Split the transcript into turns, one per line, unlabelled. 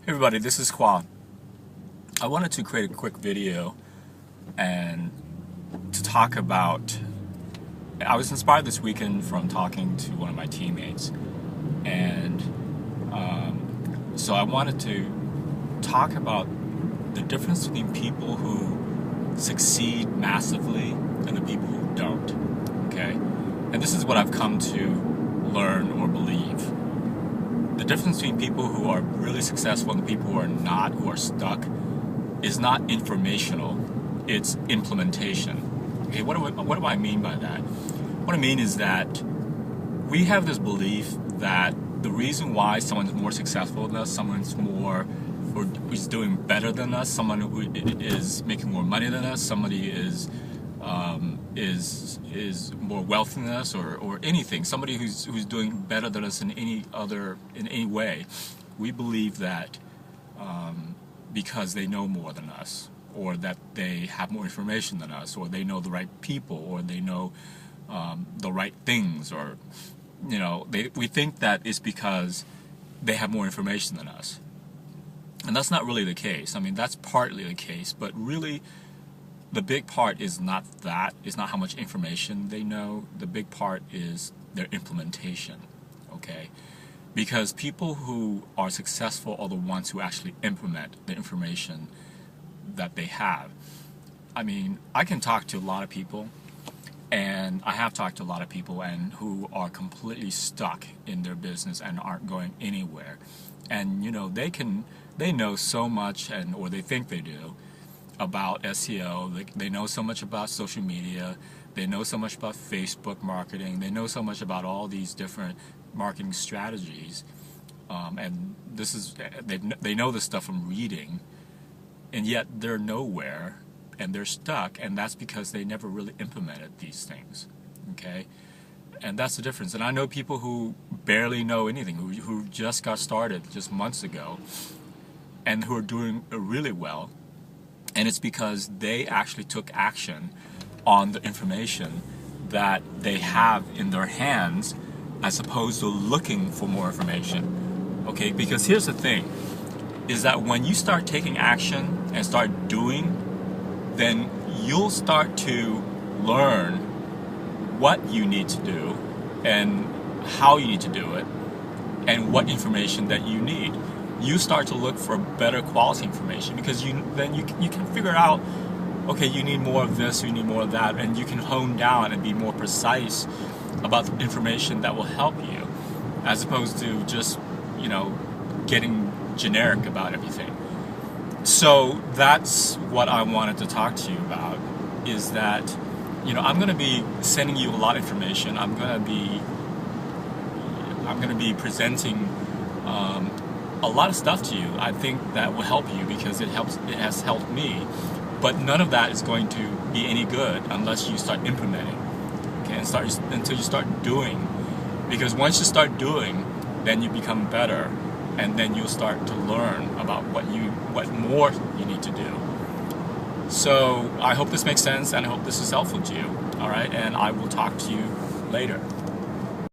Hey everybody, this is Kwa. I wanted to create a quick video and to talk about, I was inspired this weekend from talking to one of my teammates, and so I wanted to talk about the difference between people who succeed massively and the people who don't, okay? And this is what I've come to learn or believe. The difference between people who are really successful and the people who are not, who are stuck, is not informational, it's implementation. Okay, what do I mean by that? What I mean is that we have this belief that the reason why someone's more successful than us, someone's more, or who's doing better than us, someone who is making more money than us, somebody is more wealthy than us, or anything, somebody who's doing better than us in any way, we believe that because they know more than us, or that they have more information than us, or they know the right people, or they know the right things, or we think that it's because they have more information than us. And that's not really the case. I mean, that's partly the case, but really the big part is not that, it's not how much information they know. The big part is their implementation, okay? Because people who are successful are the ones who actually implement the information that they have. I mean, I can talk to a lot of people, and I have talked to a lot of people and who are completely stuck in their business and aren't going anywhere. And they know so much, or they think they do, about SEO. They know so much about social media. They know so much about Facebook marketing. They know so much about all these different marketing strategies. And they know this stuff from reading, and yet they're nowhere, and they're stuck, and that's because they never really implemented these things, okay? And that's the difference. And I know people who barely know anything, who just got started just months ago, and who are doing really well, and it's because they actually took action on the information that they have in their hands, as opposed to looking for more information, okay? Because here's the thing, is that when you start taking action and start doing, then you'll start to learn what you need to do and how you need to do it and what information that you need. You start to look for better quality information, because you can figure out, okay, you need more of this, you need more of that, and you can hone down and be more precise about the information that will help you, as opposed to just getting generic about everything. So that's what I wanted to talk to you about, is that I'm going to be sending you a lot of information. I'm going to be presenting a lot of stuff to you. I think that will help you, because it has helped me. But none of that is going to be any good unless you start implementing, okay, until you start doing. Because once you start doing, then you become better, and then you'll start to learn about what more you need to do. So I hope this makes sense, and I hope this is helpful to you. All right, and I will talk to you later.